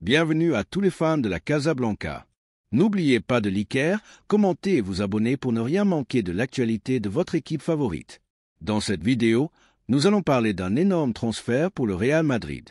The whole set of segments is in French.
Bienvenue à tous les fans de la Casablanca. N'oubliez pas de liker, commenter et vous abonner pour ne rien manquer de l'actualité de votre équipe favorite. Dans cette vidéo, nous allons parler d'un énorme transfert pour le Real Madrid.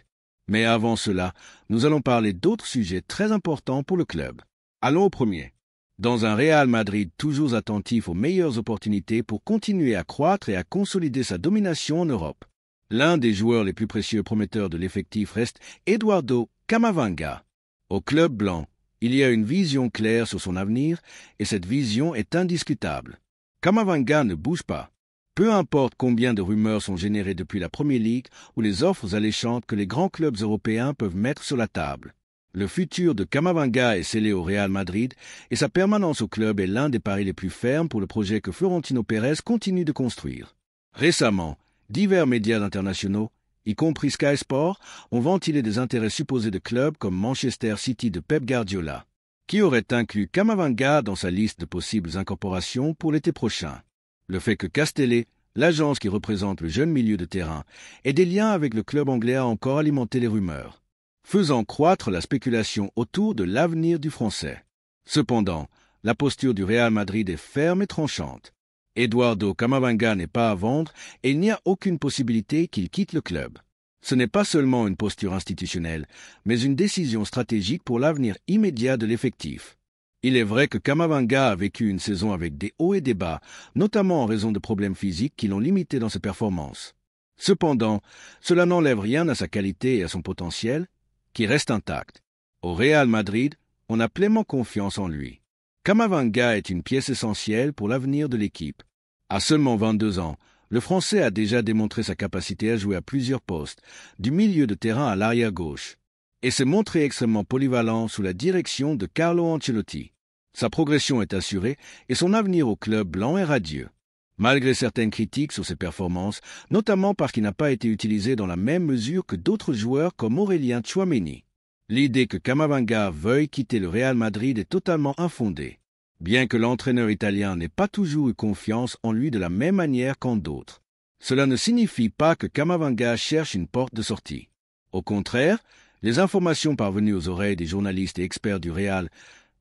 Mais avant cela, nous allons parler d'autres sujets très importants pour le club. Allons au premier. Dans un Real Madrid toujours attentif aux meilleures opportunités pour continuer à croître et à consolider sa domination en Europe, l'un des joueurs les plus précieux prometteurs de l'effectif reste Eduardo Camavinga. Au club blanc, il y a une vision claire sur son avenir et cette vision est indiscutable. Camavinga ne bouge pas. Peu importe combien de rumeurs sont générées depuis la Premier League ou les offres alléchantes que les grands clubs européens peuvent mettre sur la table. Le futur de Camavinga est scellé au Real Madrid et sa permanence au club est l'un des paris les plus fermes pour le projet que Florentino Pérez continue de construire. Récemment, divers médias internationaux, y compris Sky Sports, ont ventilé des intérêts supposés de clubs comme Manchester City de Pep Guardiola, qui aurait inclus Camavinga dans sa liste de possibles incorporations pour l'été prochain. Le fait que Castellet, l'agence qui représente le jeune milieu de terrain, ait des liens avec le club anglais a encore alimenté les rumeurs, faisant croître la spéculation autour de l'avenir du Français. Cependant, la posture du Real Madrid est ferme et tranchante. Eduardo Camavinga n'est pas à vendre et il n'y a aucune possibilité qu'il quitte le club. Ce n'est pas seulement une posture institutionnelle, mais une décision stratégique pour l'avenir immédiat de l'effectif. Il est vrai que Camavinga a vécu une saison avec des hauts et des bas, notamment en raison de problèmes physiques qui l'ont limité dans ses performances. Cependant, cela n'enlève rien à sa qualité et à son potentiel, qui reste intact. Au Real Madrid, on a pleinement confiance en lui. Camavinga est une pièce essentielle pour l'avenir de l'équipe. À seulement 22 ans, le Français a déjà démontré sa capacité à jouer à plusieurs postes, du milieu de terrain à l'arrière-gauche, et s'est montré extrêmement polyvalent sous la direction de Carlo Ancelotti. Sa progression est assurée et son avenir au club blanc est radieux. Malgré certaines critiques sur ses performances, notamment parce qu'il n'a pas été utilisé dans la même mesure que d'autres joueurs comme Aurélien Tchouaméni. L'idée que Camavinga veuille quitter le Real Madrid est totalement infondée, bien que l'entraîneur italien n'ait pas toujours eu confiance en lui de la même manière qu'en d'autres. Cela ne signifie pas que Camavinga cherche une porte de sortie. Au contraire, les informations parvenues aux oreilles des journalistes et experts du Real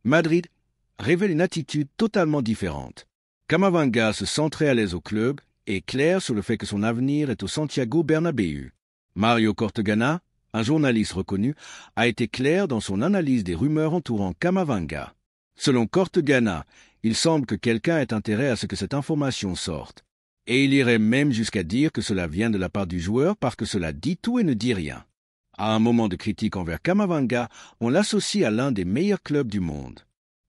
Madrid révèlent une attitude totalement différente. Camavinga se sent très à l'aise au club et est clair sur le fait que son avenir est au Santiago Bernabéu. Mario Cortegana, un journaliste reconnu, a été clair dans son analyse des rumeurs entourant Camavinga. Selon Cortegana, il semble que quelqu'un ait intérêt à ce que cette information sorte. Et il irait même jusqu'à dire que cela vient de la part du joueur parce que cela dit tout et ne dit rien. À un moment de critique envers Camavinga, on l'associe à l'un des meilleurs clubs du monde.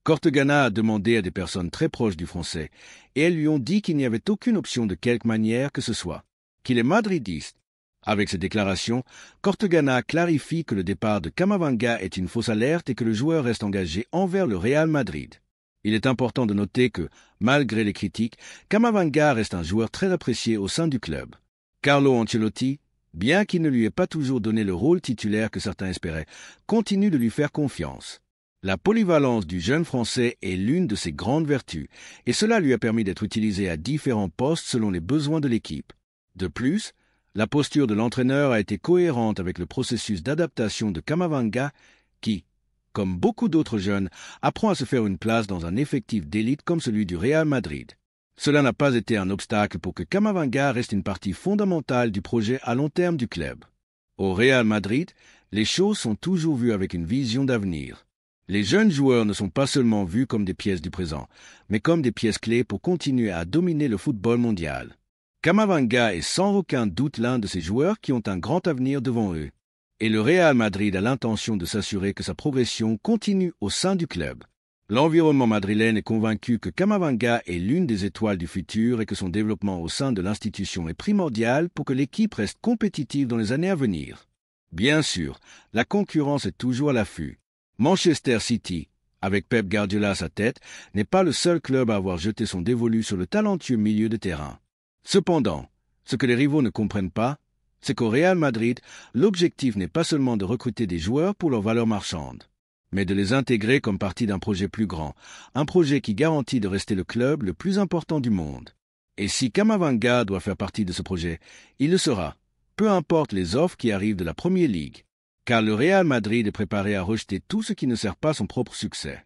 Cortegana a demandé à des personnes très proches du Français, et elles lui ont dit qu'il n'y avait aucune option de quelque manière que ce soit, qu'il est madridiste. Avec ces déclarations, Cortegana clarifie que le départ de Camavinga est une fausse alerte et que le joueur reste engagé envers le Real Madrid. Il est important de noter que, malgré les critiques, Camavinga reste un joueur très apprécié au sein du club. Carlo Ancelotti, bien qu'il ne lui ait pas toujours donné le rôle titulaire que certains espéraient, continue de lui faire confiance. La polyvalence du jeune Français est l'une de ses grandes vertus, et cela lui a permis d'être utilisé à différents postes selon les besoins de l'équipe. De plus, la posture de l'entraîneur a été cohérente avec le processus d'adaptation de Camavinga qui, comme beaucoup d'autres jeunes, apprend à se faire une place dans un effectif d'élite comme celui du Real Madrid. Cela n'a pas été un obstacle pour que Camavinga reste une partie fondamentale du projet à long terme du club. Au Real Madrid, les choses sont toujours vues avec une vision d'avenir. Les jeunes joueurs ne sont pas seulement vus comme des pièces du présent, mais comme des pièces clés pour continuer à dominer le football mondial. Camavinga est sans aucun doute l'un de ces joueurs qui ont un grand avenir devant eux. Et le Real Madrid a l'intention de s'assurer que sa progression continue au sein du club. L'environnement madrilène est convaincu que Camavinga est l'une des étoiles du futur et que son développement au sein de l'institution est primordial pour que l'équipe reste compétitive dans les années à venir. Bien sûr, la concurrence est toujours à l'affût. Manchester City, avec Pep Guardiola à sa tête, n'est pas le seul club à avoir jeté son dévolu sur le talentueux milieu de terrain. Cependant, ce que les rivaux ne comprennent pas, c'est qu'au Real Madrid, l'objectif n'est pas seulement de recruter des joueurs pour leur valeur marchande, mais de les intégrer comme partie d'un projet plus grand, un projet qui garantit de rester le club le plus important du monde. Et si Camavinga doit faire partie de ce projet, il le sera, peu importe les offres qui arrivent de la Premier League. car le Real Madrid est préparé à rejeter tout ce qui ne sert pas son propre succès.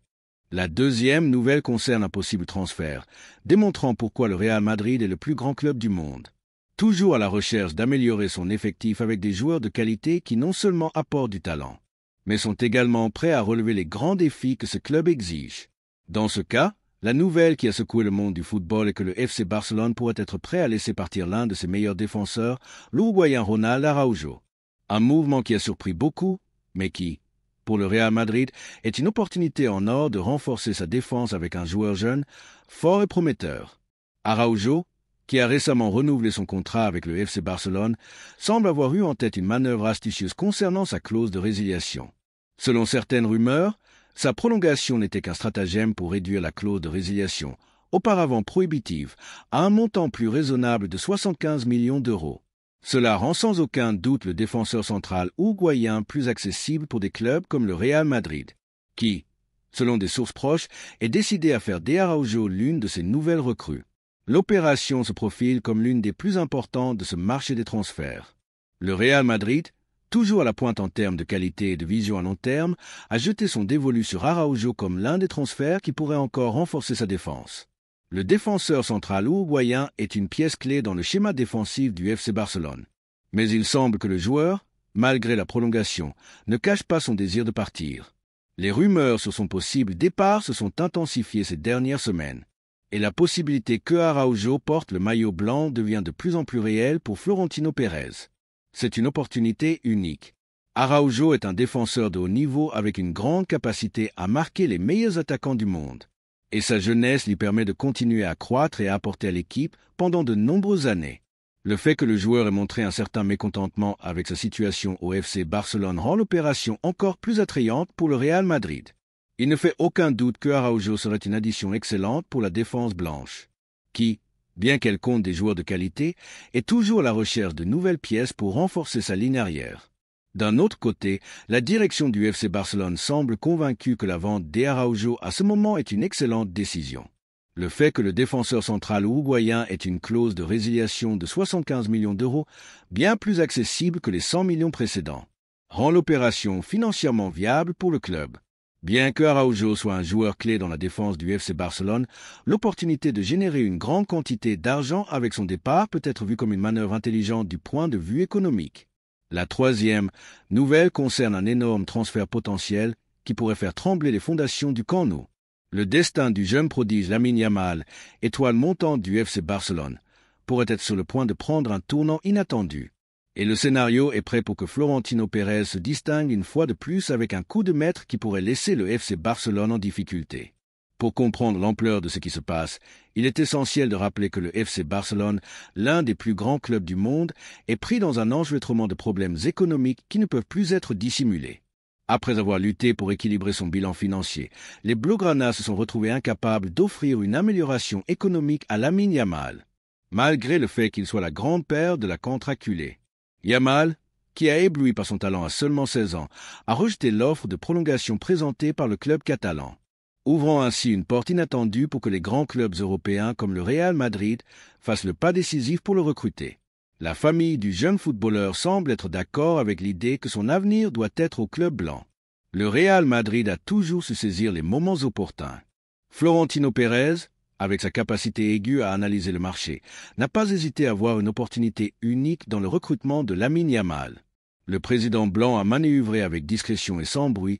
La deuxième nouvelle concerne un possible transfert, démontrant pourquoi le Real Madrid est le plus grand club du monde. Toujours à la recherche d'améliorer son effectif avec des joueurs de qualité qui non seulement apportent du talent, mais sont également prêts à relever les grands défis que ce club exige. Dans ce cas, la nouvelle qui a secoué le monde du football est que le FC Barcelone pourrait être prêt à laisser partir l'un de ses meilleurs défenseurs, l'Uruguayen Ronald Araujo. Un mouvement qui a surpris beaucoup, mais qui, pour le Real Madrid, est une opportunité en or de renforcer sa défense avec un joueur jeune, fort et prometteur. Araujo, qui a récemment renouvelé son contrat avec le FC Barcelone, semble avoir eu en tête une manœuvre astucieuse concernant sa clause de résiliation. Selon certaines rumeurs, sa prolongation n'était qu'un stratagème pour réduire la clause de résiliation, auparavant prohibitive, à un montant plus raisonnable de 75 millions d'euros. Cela rend sans aucun doute le défenseur central uruguayen plus accessible pour des clubs comme le Real Madrid, qui, selon des sources proches, est décidé à faire d'Araujo l'une de ses nouvelles recrues. L'opération se profile comme l'une des plus importantes de ce marché des transferts. Le Real Madrid, toujours à la pointe en termes de qualité et de vision à long terme, a jeté son dévolu sur Araujo comme l'un des transferts qui pourrait encore renforcer sa défense. Le défenseur central uruguayen est une pièce clé dans le schéma défensif du FC Barcelone. Mais il semble que le joueur, malgré la prolongation, ne cache pas son désir de partir. Les rumeurs sur son possible départ se sont intensifiées ces dernières semaines. Et la possibilité que Araujo porte le maillot blanc devient de plus en plus réelle pour Florentino Pérez. C'est une opportunité unique. Araujo est un défenseur de haut niveau avec une grande capacité à marquer les meilleurs attaquants du monde. Et sa jeunesse lui permet de continuer à croître et à apporter à l'équipe pendant de nombreuses années. Le fait que le joueur ait montré un certain mécontentement avec sa situation au FC Barcelone rend l'opération encore plus attrayante pour le Real Madrid. Il ne fait aucun doute que Araujo serait une addition excellente pour la défense blanche, qui, bien qu'elle compte des joueurs de qualité, est toujours à la recherche de nouvelles pièces pour renforcer sa ligne arrière. D'un autre côté, la direction du FC Barcelone semble convaincue que la vente d'Araujo à ce moment est une excellente décision. Le fait que le défenseur central uruguayen ait une clause de résiliation de 75 millions d'euros, bien plus accessible que les 100 millions précédents, rend l'opération financièrement viable pour le club. Bien que Araujo soit un joueur clé dans la défense du FC Barcelone, l'opportunité de générer une grande quantité d'argent avec son départ peut être vue comme une manœuvre intelligente du point de vue économique. La troisième nouvelle concerne un énorme transfert potentiel qui pourrait faire trembler les fondations du Camp Nou. Le destin du jeune prodige Lamine Yamal, étoile montante du FC Barcelone, pourrait être sur le point de prendre un tournant inattendu. Et le scénario est prêt pour que Florentino Pérez se distingue une fois de plus avec un coup de maître qui pourrait laisser le FC Barcelone en difficulté. Pour comprendre l'ampleur de ce qui se passe, il est essentiel de rappeler que le FC Barcelone, l'un des plus grands clubs du monde, est pris dans un enchevêtrement de problèmes économiques qui ne peuvent plus être dissimulés. Après avoir lutté pour équilibrer son bilan financier, les Blaugrana se sont retrouvés incapables d'offrir une amélioration économique à Lamine Yamal, malgré le fait qu'il soit la grand-père de la contraculée. Yamal, qui a ébloui par son talent à seulement 16 ans, a rejeté l'offre de prolongation présentée par le club catalan, ouvrant ainsi une porte inattendue pour que les grands clubs européens comme le Real Madrid fassent le pas décisif pour le recruter. La famille du jeune footballeur semble être d'accord avec l'idée que son avenir doit être au club blanc. Le Real Madrid a toujours su saisir les moments opportuns. Florentino Pérez, avec sa capacité aiguë à analyser le marché, n'a pas hésité à voir une opportunité unique dans le recrutement de Lamine Yamal. Le président blanc a manœuvré avec discrétion et sans bruit,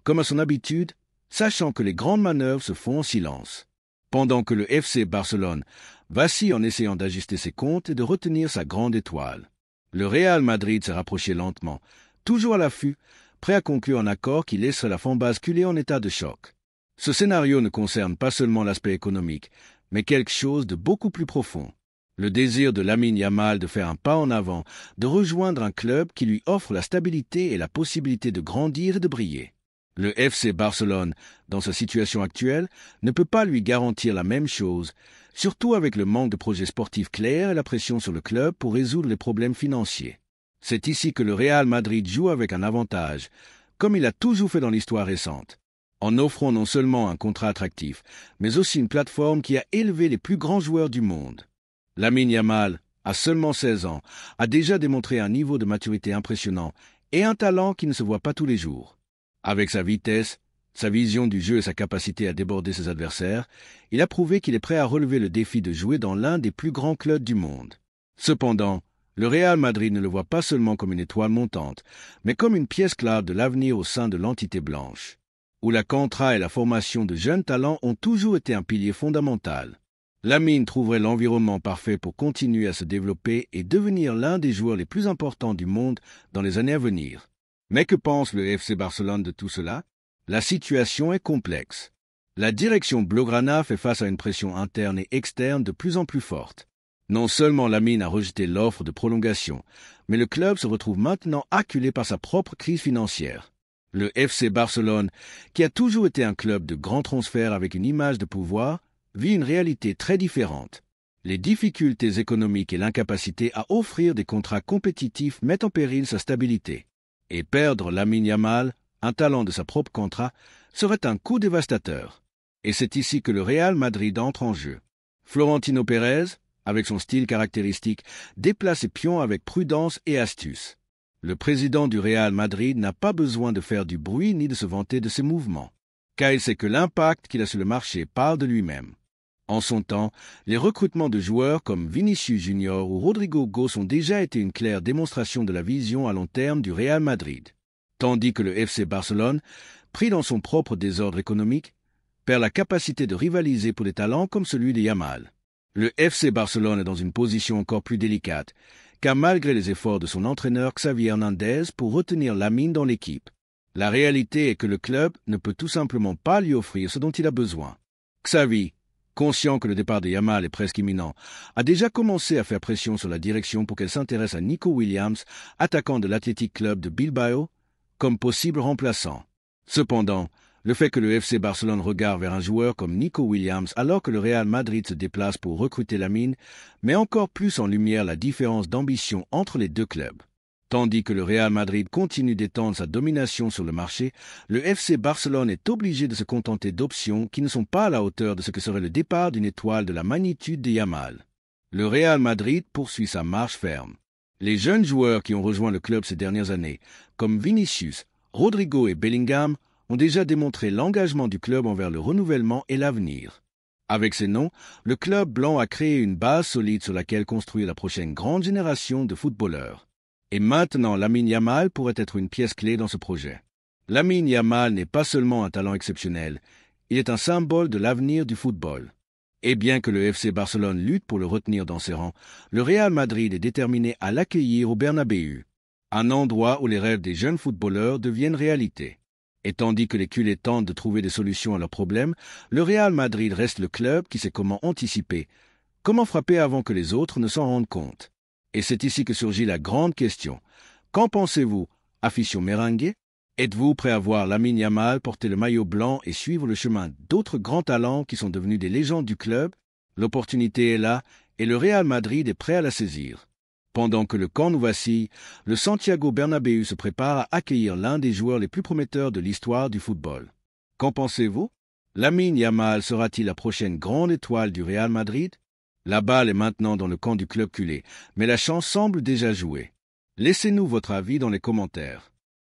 comme à son habitude, sachant que les grandes manœuvres se font en silence. Pendant que le FC Barcelone vacille en essayant d'ajuster ses comptes et de retenir sa grande étoile. Le Real Madrid s'est rapproché lentement, toujours à l'affût, prêt à conclure un accord qui laisserait la femme basculer en état de choc. Ce scénario ne concerne pas seulement l'aspect économique, mais quelque chose de beaucoup plus profond. Le désir de Lamine Yamal de faire un pas en avant, de rejoindre un club qui lui offre la stabilité et la possibilité de grandir et de briller. Le FC Barcelone, dans sa situation actuelle, ne peut pas lui garantir la même chose, surtout avec le manque de projets sportifs clairs et la pression sur le club pour résoudre les problèmes financiers. C'est ici que le Real Madrid joue avec un avantage, comme il a toujours fait dans l'histoire récente, en offrant non seulement un contrat attractif, mais aussi une plateforme qui a élevé les plus grands joueurs du monde. Lamine Yamal, à seulement 16 ans, a déjà démontré un niveau de maturité impressionnant et un talent qui ne se voit pas tous les jours. Avec sa vitesse, sa vision du jeu et sa capacité à déborder ses adversaires, il a prouvé qu'il est prêt à relever le défi de jouer dans l'un des plus grands clubs du monde. Cependant, le Real Madrid ne le voit pas seulement comme une étoile montante, mais comme une pièce clé de l'avenir au sein de l'entité blanche, où la contrat et la formation de jeunes talents ont toujours été un pilier fondamental. Lamine trouverait l'environnement parfait pour continuer à se développer et devenir l'un des joueurs les plus importants du monde dans les années à venir. Mais que pense le FC Barcelone de tout cela? La situation est complexe. La direction blaugrana fait face à une pression interne et externe de plus en plus forte. Non seulement Lamine a rejeté l'offre de prolongation, mais le club se retrouve maintenant acculé par sa propre crise financière. Le FC Barcelone, qui a toujours été un club de grands transferts avec une image de pouvoir, vit une réalité très différente. Les difficultés économiques et l'incapacité à offrir des contrats compétitifs mettent en péril sa stabilité. Et perdre Lamine Yamal, un talent de sa propre contrat, serait un coup dévastateur. Et c'est ici que le Real Madrid entre en jeu. Florentino Pérez, avec son style caractéristique, déplace ses pions avec prudence et astuce. Le président du Real Madrid n'a pas besoin de faire du bruit ni de se vanter de ses mouvements, car il sait que l'impact qu'il a sur le marché parle de lui-même. En son temps, les recrutements de joueurs comme Vinicius Junior ou Rodrigo Gos ont déjà été une claire démonstration de la vision à long terme du Real Madrid. Tandis que le FC Barcelone, pris dans son propre désordre économique, perd la capacité de rivaliser pour des talents comme celui de Yamal. Le FC Barcelone est dans une position encore plus délicate, car malgré les efforts de son entraîneur Xavi Hernandez pour retenir Lamine dans l'équipe, la réalité est que le club ne peut tout simplement pas lui offrir ce dont il a besoin. Xavi, conscient que le départ de Yamal est presque imminent, a déjà commencé à faire pression sur la direction pour qu'elle s'intéresse à Nico Williams, attaquant de l'Athletic Club de Bilbao, comme possible remplaçant. Cependant, le fait que le FC Barcelone regarde vers un joueur comme Nico Williams alors que le Real Madrid se déplace pour recruter Lamine met encore plus en lumière la différence d'ambition entre les deux clubs. Tandis que le Real Madrid continue d'étendre sa domination sur le marché, le FC Barcelone est obligé de se contenter d'options qui ne sont pas à la hauteur de ce que serait le départ d'une étoile de la magnitude de Yamal. Le Real Madrid poursuit sa marche ferme. Les jeunes joueurs qui ont rejoint le club ces dernières années, comme Vinicius, Rodrigo et Bellingham, ont déjà démontré l'engagement du club envers le renouvellement et l'avenir. Avec ces noms, le club blanc a créé une base solide sur laquelle construire la prochaine grande génération de footballeurs. Et maintenant, Lamine Yamal pourrait être une pièce clé dans ce projet. Lamine Yamal n'est pas seulement un talent exceptionnel, il est un symbole de l'avenir du football. Et bien que le FC Barcelone lutte pour le retenir dans ses rangs, le Real Madrid est déterminé à l'accueillir au Bernabéu, un endroit où les rêves des jeunes footballeurs deviennent réalité. Et tandis que les culés tentent de trouver des solutions à leurs problèmes, le Real Madrid reste le club qui sait comment anticiper, comment frapper avant que les autres ne s'en rendent compte. Et c'est ici que surgit la grande question. Qu'en pensez-vous, afición merengue? Êtes-vous prêt à voir Lamine Yamal porter le maillot blanc et suivre le chemin d'autres grands talents qui sont devenus des légendes du club? L'opportunité est là et le Real Madrid est prêt à la saisir. Pendant que le camp nous vacille, le Santiago Bernabéu se prépare à accueillir l'un des joueurs les plus prometteurs de l'histoire du football. Qu'en pensez-vous? Lamine Yamal sera-t-il la prochaine grande étoile du Real Madrid? La balle est maintenant dans le camp du club culé, mais la chance semble déjà jouée. Laissez-nous votre avis dans les commentaires.